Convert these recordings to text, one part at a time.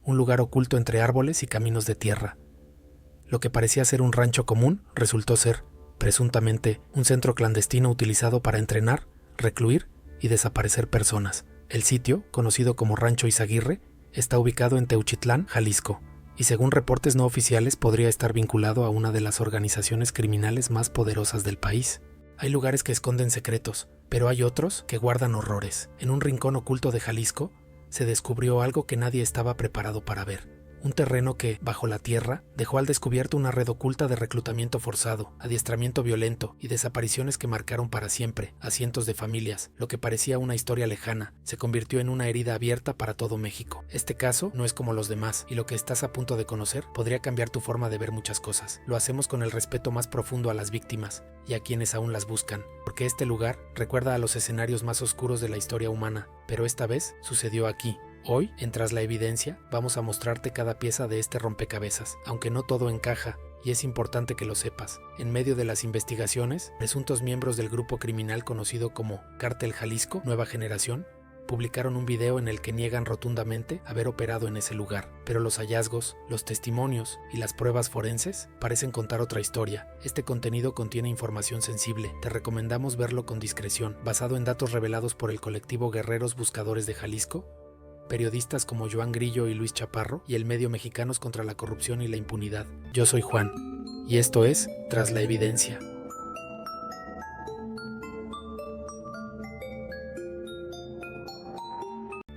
un lugar oculto entre árboles y caminos de tierra. Lo que parecía ser un rancho común resultó ser, presuntamente, un centro clandestino utilizado para entrenar, recluir y desaparecer personas. El sitio, conocido como Rancho Izaguirre, está ubicado en Teuchitlán, Jalisco, y según reportes no oficiales podría estar vinculado a una de las organizaciones criminales más poderosas del país. Hay lugares que esconden secretos, pero hay otros que guardan horrores. En un rincón oculto de Jalisco se descubrió algo que nadie estaba preparado para ver. Un terreno que, bajo la tierra, dejó al descubierto una red oculta de reclutamiento forzado, adiestramiento violento y desapariciones que marcaron para siempre a cientos de familias. Lo que parecía una historia lejana se convirtió en una herida abierta para todo México. Este caso no es como los demás, y lo que estás a punto de conocer podría cambiar tu forma de ver muchas cosas. Lo hacemos con el respeto más profundo a las víctimas y a quienes aún las buscan, porque este lugar recuerda a los escenarios más oscuros de la historia humana, pero esta vez sucedió aquí. Hoy, en Tras la Evidencia, vamos a mostrarte cada pieza de este rompecabezas, aunque no todo encaja, y es importante que lo sepas. En medio de las investigaciones, presuntos miembros del grupo criminal conocido como Cártel Jalisco Nueva Generación publicaron un video en el que niegan rotundamente haber operado en ese lugar, pero los hallazgos, los testimonios y las pruebas forenses parecen contar otra historia. Este contenido contiene información sensible, te recomendamos verlo con discreción, basado en datos revelados por el colectivo Guerreros Buscadores de Jalisco, periodistas como Joan Grillo y Luis Chaparro y el medio Mexicanos contra la Corrupción y la Impunidad. Yo soy Juan, y esto es Tras la Evidencia.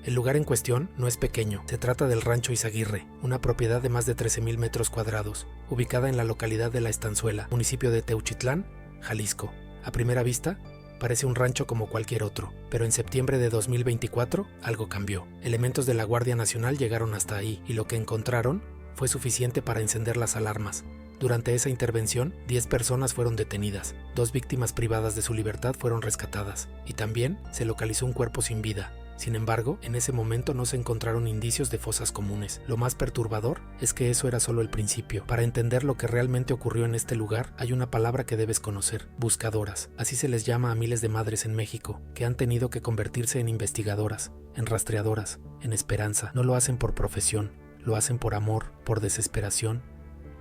El lugar en cuestión no es pequeño, se trata del Rancho Izaguirre, una propiedad de más de 13,000 metros cuadrados, ubicada en la localidad de La Estanzuela, municipio de Teuchitlán, Jalisco. A primera vista, parece un rancho como cualquier otro, pero en septiembre de 2024 algo cambió. Elementos de la Guardia Nacional llegaron hasta ahí y lo que encontraron fue suficiente para encender las alarmas. Durante esa intervención, 10 personas fueron detenidas, 2 víctimas privadas de su libertad fueron rescatadas y también se localizó un cuerpo sin vida. Sin embargo, en ese momento no se encontraron indicios de fosas comunes. Lo más perturbador es que eso era solo el principio. Para entender lo que realmente ocurrió en este lugar, hay una palabra que debes conocer: buscadoras. Así se les llama a miles de madres en México, que han tenido que convertirse en investigadoras, en rastreadoras, en esperanza. No lo hacen por profesión, lo hacen por amor, por desesperación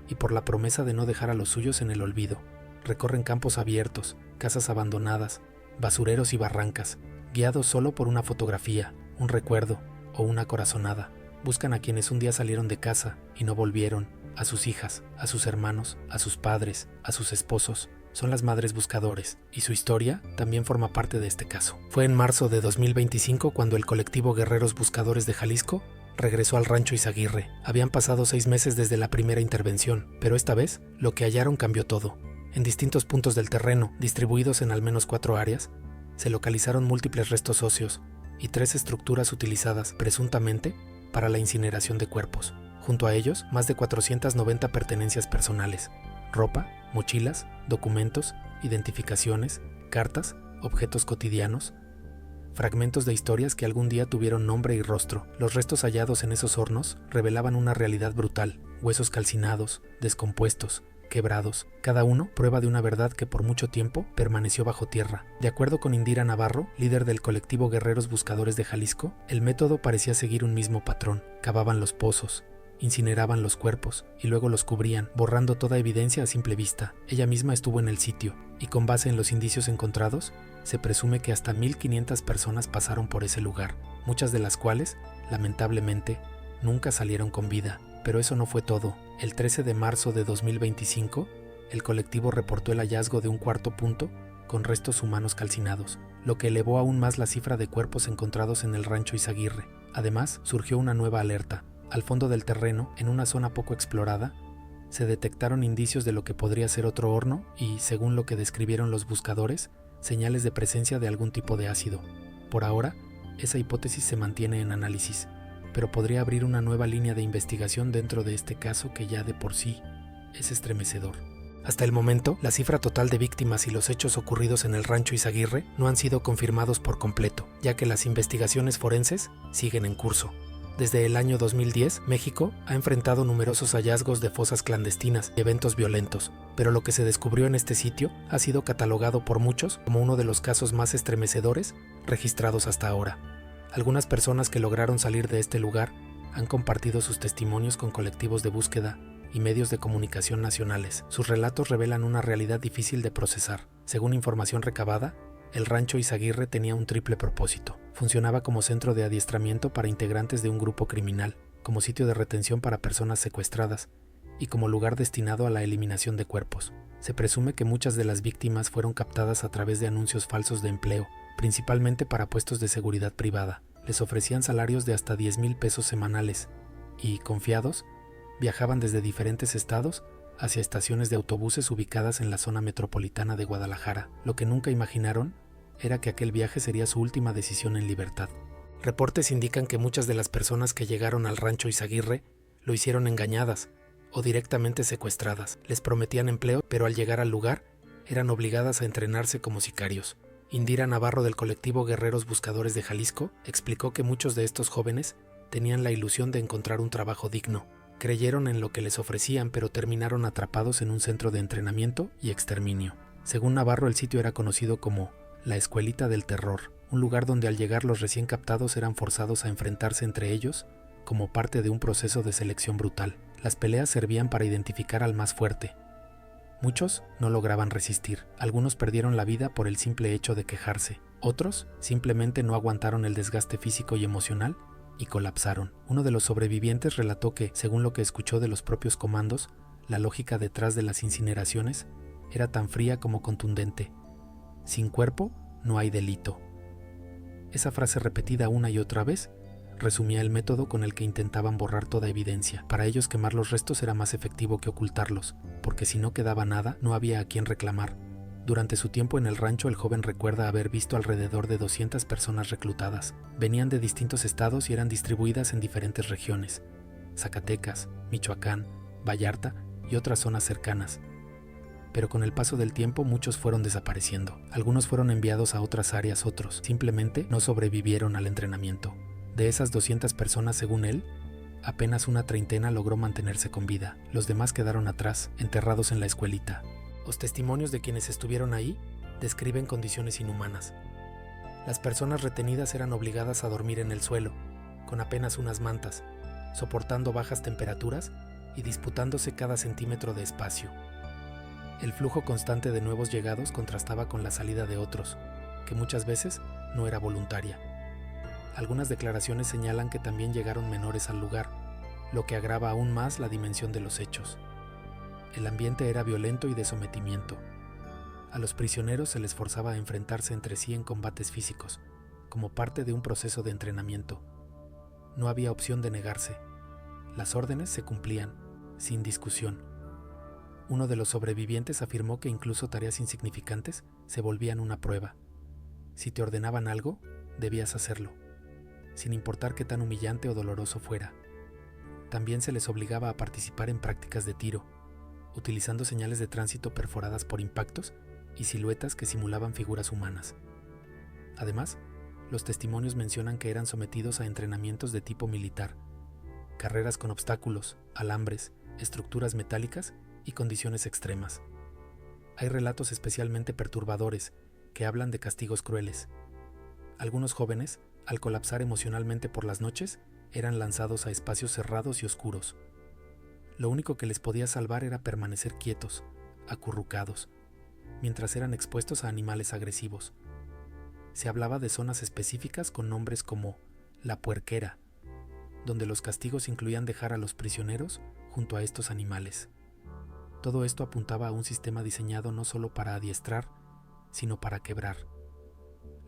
y por la promesa de no dejar a los suyos en el olvido. Recorren campos abiertos, casas abandonadas, basureros y barrancas, guiados solo por una fotografía, un recuerdo o una corazonada. Buscan a quienes un día salieron de casa y no volvieron, a sus hijas, a sus hermanos, a sus padres, a sus esposos. Son las madres buscadores, y su historia también forma parte de este caso. Fue en marzo de 2025 cuando el colectivo Guerreros Buscadores de Jalisco regresó al Rancho Izaguirre. Habían pasado 6 meses desde la primera intervención, pero esta vez lo que hallaron cambió todo. En distintos puntos del terreno, distribuidos en al menos 4 áreas, se localizaron múltiples restos óseos y 3 estructuras utilizadas, presuntamente, para la incineración de cuerpos. Junto a ellos, más de 490 pertenencias personales: ropa, mochilas, documentos, identificaciones, cartas, objetos cotidianos, fragmentos de historias que algún día tuvieron nombre y rostro. Los restos hallados en esos hornos revelaban una realidad brutal: huesos calcinados, descompuestos, quebrados, cada uno prueba de una verdad que por mucho tiempo permaneció bajo tierra. De acuerdo con Indira Navarro, líder del colectivo Guerreros Buscadores de Jalisco, el método parecía seguir un mismo patrón. Cavaban los pozos, incineraban los cuerpos y luego los cubrían, borrando toda evidencia a simple vista. Ella misma estuvo en el sitio y con base en los indicios encontrados, se presume que hasta 1,500 personas pasaron por ese lugar, muchas de las cuales, lamentablemente, nunca salieron con vida. Pero eso no fue todo. El 13 de marzo de 2025, el colectivo reportó el hallazgo de un cuarto punto con restos humanos calcinados, lo que elevó aún más la cifra de cuerpos encontrados en el Rancho Izaguirre. Además, surgió una nueva alerta. Al fondo del terreno, en una zona poco explorada, se detectaron indicios de lo que podría ser otro horno y, según lo que describieron los buscadores, señales de presencia de algún tipo de ácido. Por ahora, esa hipótesis se mantiene en análisis, pero podría abrir una nueva línea de investigación dentro de este caso que ya de por sí es estremecedor. Hasta el momento, la cifra total de víctimas y los hechos ocurridos en el Rancho Izaguirre no han sido confirmados por completo, ya que las investigaciones forenses siguen en curso. Desde el año 2010, México ha enfrentado numerosos hallazgos de fosas clandestinas y eventos violentos, pero lo que se descubrió en este sitio ha sido catalogado por muchos como uno de los casos más estremecedores registrados hasta ahora. Algunas personas que lograron salir de este lugar han compartido sus testimonios con colectivos de búsqueda y medios de comunicación nacionales. Sus relatos revelan una realidad difícil de procesar. Según información recabada, el rancho Izaguirre tenía un triple propósito. Funcionaba como centro de adiestramiento para integrantes de un grupo criminal, como sitio de retención para personas secuestradas y como lugar destinado a la eliminación de cuerpos. Se presume que muchas de las víctimas fueron captadas a través de anuncios falsos de empleo, principalmente para puestos de seguridad privada. Les ofrecían salarios de hasta 10,000 pesos semanales y, confiados, viajaban desde diferentes estados hacia estaciones de autobuses ubicadas en la zona metropolitana de Guadalajara. Lo que nunca imaginaron era que aquel viaje sería su última decisión en libertad. Reportes indican que muchas de las personas que llegaron al rancho Izaguirre lo hicieron engañadas o directamente secuestradas. Les prometían empleo, pero al llegar al lugar eran obligadas a entrenarse como sicarios. Indira Navarro, del colectivo Guerreros Buscadores de Jalisco, explicó que muchos de estos jóvenes tenían la ilusión de encontrar un trabajo digno. Creyeron en lo que les ofrecían, pero terminaron atrapados en un centro de entrenamiento y exterminio. Según Navarro, el sitio era conocido como la Escuelita del Terror, un lugar donde al llegar los recién captados eran forzados a enfrentarse entre ellos como parte de un proceso de selección brutal. Las peleas servían para identificar al más fuerte. Muchos no lograban resistir. Algunos perdieron la vida por el simple hecho de quejarse. Otros simplemente no aguantaron el desgaste físico y emocional y colapsaron. Uno de los sobrevivientes relató que, según lo que escuchó de los propios comandos, la lógica detrás de las incineraciones era tan fría como contundente. Sin cuerpo no hay delito. Esa frase repetida una y otra vez resumía el método con el que intentaban borrar toda evidencia. Para ellos quemar los restos era más efectivo que ocultarlos, porque si no quedaba nada, no había a quien reclamar. Durante su tiempo en el rancho, el joven recuerda haber visto alrededor de 200 personas reclutadas. Venían de distintos estados y eran distribuidas en diferentes regiones: Zacatecas, Michoacán, Vallarta y otras zonas cercanas. Pero con el paso del tiempo muchos fueron desapareciendo. Algunos fueron enviados a otras áreas, otros simplemente no sobrevivieron al entrenamiento. De esas 200 personas, según él, apenas una treintena logró mantenerse con vida. Los demás quedaron atrás, enterrados en la escuelita. Los testimonios de quienes estuvieron ahí describen condiciones inhumanas. Las personas retenidas eran obligadas a dormir en el suelo, con apenas unas mantas, soportando bajas temperaturas y disputándose cada centímetro de espacio. El flujo constante de nuevos llegados contrastaba con la salida de otros, que muchas veces no era voluntaria. Algunas declaraciones señalan que también llegaron menores al lugar, lo que agrava aún más la dimensión de los hechos. El ambiente era violento y de sometimiento. A los prisioneros se les forzaba a enfrentarse entre sí en combates físicos, como parte de un proceso de entrenamiento. No había opción de negarse. Las órdenes se cumplían, sin discusión. Uno de los sobrevivientes afirmó que incluso tareas insignificantes se volvían una prueba. Si te ordenaban algo, debías hacerlo, sin importar qué tan humillante o doloroso fuera. También se les obligaba a participar en prácticas de tiro, utilizando señales de tránsito perforadas por impactos y siluetas que simulaban figuras humanas. Además, los testimonios mencionan que eran sometidos a entrenamientos de tipo militar, carreras con obstáculos, alambres, estructuras metálicas y condiciones extremas. Hay relatos especialmente perturbadores que hablan de castigos crueles. Algunos jóvenes, al colapsar emocionalmente por las noches, eran lanzados a espacios cerrados y oscuros. Lo único que les podía salvar era permanecer quietos, acurrucados, mientras eran expuestos a animales agresivos. Se hablaba de zonas específicas con nombres como la Puerquera, donde los castigos incluían dejar a los prisioneros junto a estos animales. Todo esto apuntaba a un sistema diseñado no solo para adiestrar, sino para quebrar.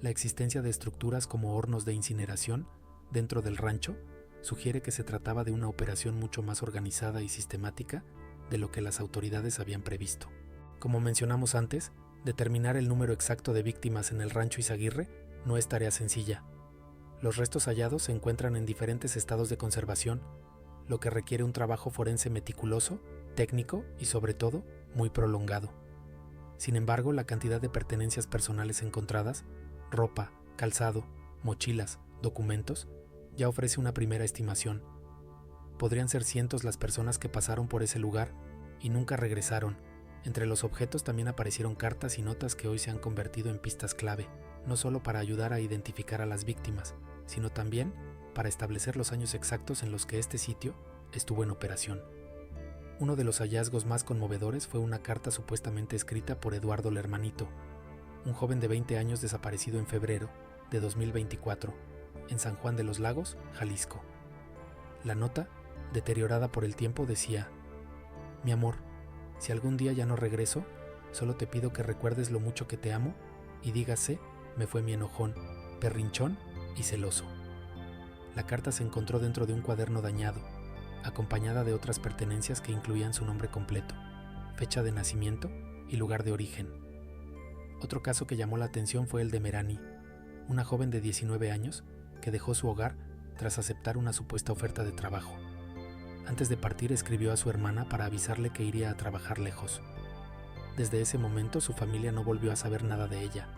La existencia de estructuras como hornos de incineración dentro del rancho sugiere que se trataba de una operación mucho más organizada y sistemática de lo que las autoridades habían previsto. Como mencionamos antes, determinar el número exacto de víctimas en el rancho Izaguirre no es tarea sencilla. Los restos hallados se encuentran en diferentes estados de conservación, lo que requiere un trabajo forense meticuloso, técnico y sobre todo muy prolongado. Sin embargo, la cantidad de pertenencias personales encontradas, ropa, calzado, mochilas, documentos, ya ofrece una primera estimación. Podrían ser cientos las personas que pasaron por ese lugar y nunca regresaron. Entre los objetos también aparecieron cartas y notas que hoy se han convertido en pistas clave, no solo para ayudar a identificar a las víctimas, sino también para establecer los años exactos en los que este sitio estuvo en operación. Uno de los hallazgos más conmovedores fue una carta supuestamente escrita por Eduardo Lermanito, un joven de 20 años desaparecido en febrero de 2024, en San Juan de los Lagos, Jalisco. La nota, deteriorada por el tiempo, decía: «Mi amor, si algún día ya no regreso, solo te pido que recuerdes lo mucho que te amo y dígase, me fue mi enojón, perrinchón y celoso». La carta se encontró dentro de un cuaderno dañado, acompañada de otras pertenencias que incluían su nombre completo, fecha de nacimiento y lugar de origen. Otro caso que llamó la atención fue el de Merani, una joven de 19 años que dejó su hogar tras aceptar una supuesta oferta de trabajo. Antes de partir escribió a su hermana para avisarle que iría a trabajar lejos. Desde ese momento su familia no volvió a saber nada de ella.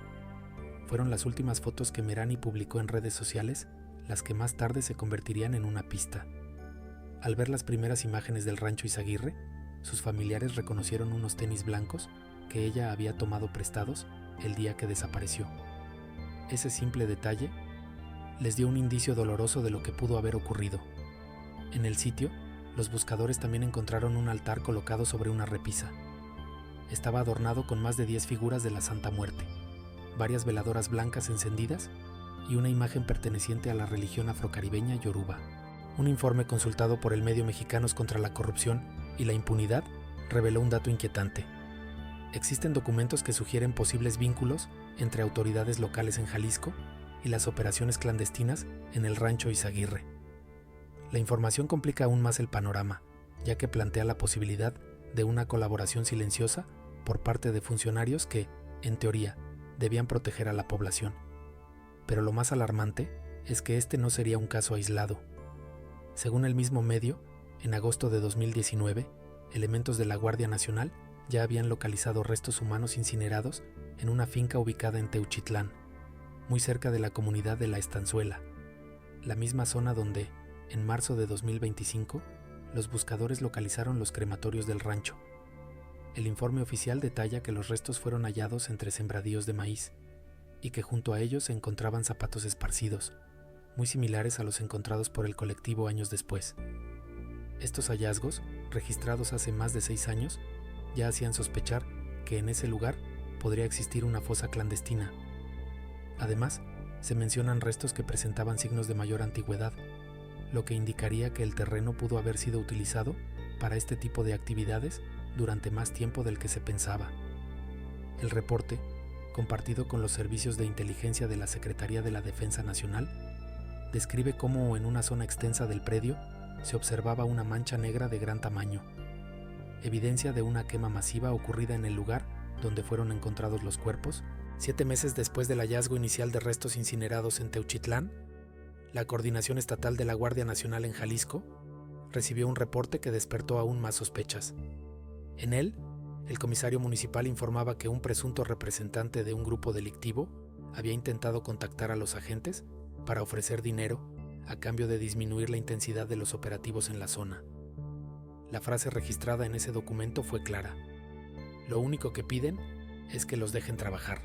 Fueron las últimas fotos que Merani publicó en redes sociales las que más tarde se convertirían en una pista. Al ver las primeras imágenes del rancho Izaguirre, sus familiares reconocieron unos tenis blancos que ella había tomado prestados el día que desapareció. Ese simple detalle les dio un indicio doloroso de lo que pudo haber ocurrido. En el sitio, los buscadores también encontraron un altar colocado sobre una repisa. Estaba adornado con más de 10 figuras de la Santa Muerte, varias veladoras blancas encendidas y una imagen perteneciente a la religión afrocaribeña Yoruba. Un informe consultado por el medio Mexicanos contra la Corrupción y la Impunidad reveló un dato inquietante. Existen documentos que sugieren posibles vínculos entre autoridades locales en Jalisco y las operaciones clandestinas en el rancho Izaguirre. La información complica aún más el panorama, ya que plantea la posibilidad de una colaboración silenciosa por parte de funcionarios que, en teoría, debían proteger a la población. Pero lo más alarmante es que este no sería un caso aislado. Según el mismo medio, en agosto de 2019, elementos de la Guardia Nacional ya habían localizado restos humanos incinerados en una finca ubicada en Teuchitlán, muy cerca de la comunidad de La Estanzuela, la misma zona donde, en marzo de 2025, los buscadores localizaron los crematorios del rancho. El informe oficial detalla que los restos fueron hallados entre sembradíos de maíz y que junto a ellos se encontraban zapatos esparcidos, muy similares a los encontrados por el colectivo años después. Estos hallazgos, registrados hace más de 6 años, ya hacían sospechar que en ese lugar podría existir una fosa clandestina. Además, se mencionan restos que presentaban signos de mayor antigüedad, lo que indicaría que el terreno pudo haber sido utilizado para este tipo de actividades durante más tiempo del que se pensaba. El reporte, compartido con los servicios de inteligencia de la Secretaría de la Defensa Nacional, describe cómo en una zona extensa del predio se observaba una mancha negra de gran tamaño, evidencia de una quema masiva ocurrida en el lugar donde fueron encontrados los cuerpos. 7 meses después del hallazgo inicial de restos incinerados en Teuchitlán, la Coordinación Estatal de la Guardia Nacional en Jalisco recibió un reporte que despertó aún más sospechas. En él, el comisario municipal informaba que un presunto representante de un grupo delictivo había intentado contactar a los agentes para ofrecer dinero a cambio de disminuir la intensidad de los operativos en la zona. La frase registrada en ese documento fue clara: lo único que piden es que los dejen trabajar.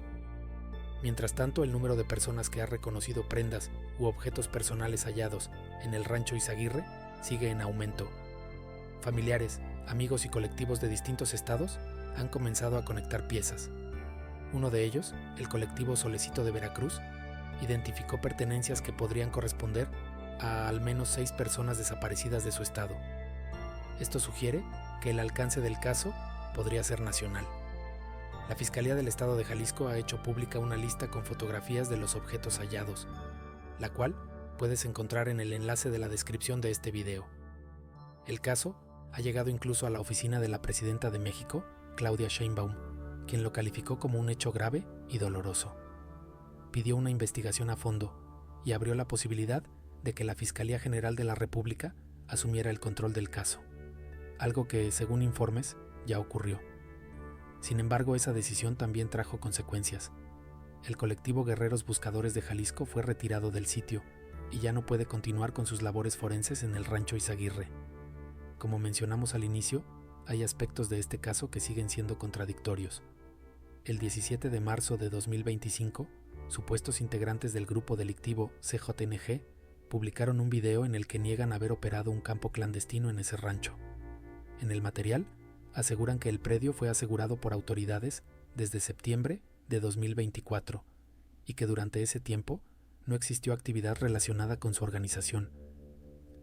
Mientras tanto, el número de personas que ha reconocido prendas u objetos personales hallados en el rancho Izaguirre sigue en aumento. Familiares, amigos y colectivos de distintos estados han comenzado a conectar piezas. Uno de ellos, el colectivo Solecito de Veracruz, identificó pertenencias que podrían corresponder a al menos 6 personas desaparecidas de su estado. Esto sugiere que el alcance del caso podría ser nacional. La Fiscalía del Estado de Jalisco ha hecho pública una lista con fotografías de los objetos hallados, la cual puedes encontrar en el enlace de la descripción de este video. El caso ha llegado incluso a la oficina de la presidenta de México, Claudia Sheinbaum, quien lo calificó como un hecho grave y doloroso. Pidió una investigación a fondo y abrió la posibilidad de que la Fiscalía General de la República asumiera el control del caso, algo que, según informes, ya ocurrió. Sin embargo, esa decisión también trajo consecuencias. El colectivo Guerreros Buscadores de Jalisco fue retirado del sitio y ya no puede continuar con sus labores forenses en el rancho Izaguirre. Como mencionamos al inicio, hay aspectos de este caso que siguen siendo contradictorios. El 17 de marzo de 2025, supuestos integrantes del grupo delictivo CJNG publicaron un video en el que niegan haber operado un campo clandestino en ese rancho. En el material, aseguran que el predio fue asegurado por autoridades desde septiembre de 2024 y que durante ese tiempo no existió actividad relacionada con su organización.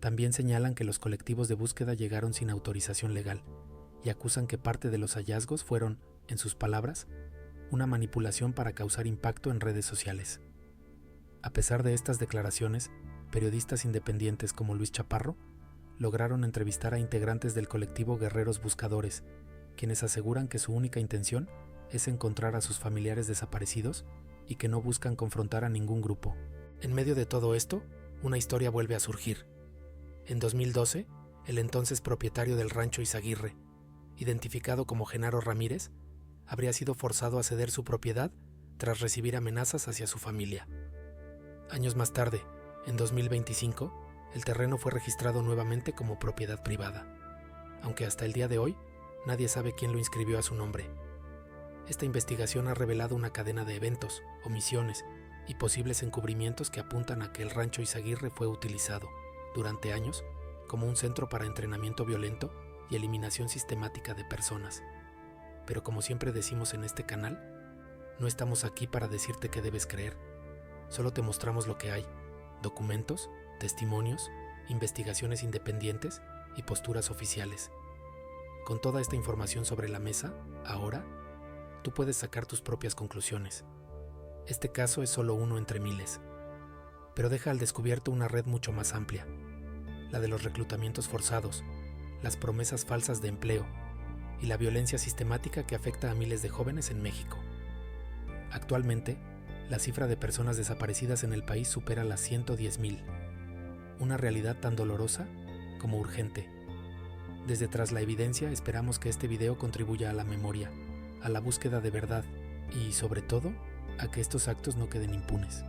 También señalan que los colectivos de búsqueda llegaron sin autorización legal y acusan que parte de los hallazgos fueron, en sus palabras, una manipulación para causar impacto en redes sociales. A pesar de estas declaraciones, periodistas independientes como Luis Chaparro lograron entrevistar a integrantes del colectivo Guerreros Buscadores, quienes aseguran que su única intención es encontrar a sus familiares desaparecidos y que no buscan confrontar a ningún grupo. En medio de todo esto, una historia vuelve a surgir. En 2012, el entonces propietario del rancho Izaguirre, identificado como Genaro Ramírez, habría sido forzado a ceder su propiedad tras recibir amenazas hacia su familia. Años más tarde, en 2025, el terreno fue registrado nuevamente como propiedad privada, aunque hasta el día de hoy nadie sabe quién lo inscribió a su nombre. Esta investigación ha revelado una cadena de eventos, omisiones y posibles encubrimientos que apuntan a que el rancho Izaguirre fue utilizado, durante años, como un centro para entrenamiento violento y eliminación sistemática de personas. Pero como siempre decimos en este canal, no estamos aquí para decirte qué debes creer, solo te mostramos lo que hay: documentos, testimonios, investigaciones independientes y posturas oficiales. Con toda esta información sobre la mesa, ahora, tú puedes sacar tus propias conclusiones. Este caso es solo uno entre miles, pero deja al descubierto una red mucho más amplia, la de los reclutamientos forzados, las promesas falsas de empleo y la violencia sistemática que afecta a miles de jóvenes en México. Actualmente, la cifra de personas desaparecidas en el país supera las 110,000, una realidad tan dolorosa como urgente. Desde Tras la Evidencia esperamos que este video contribuya a la memoria, a la búsqueda de verdad y, sobre todo, a que estos actos no queden impunes.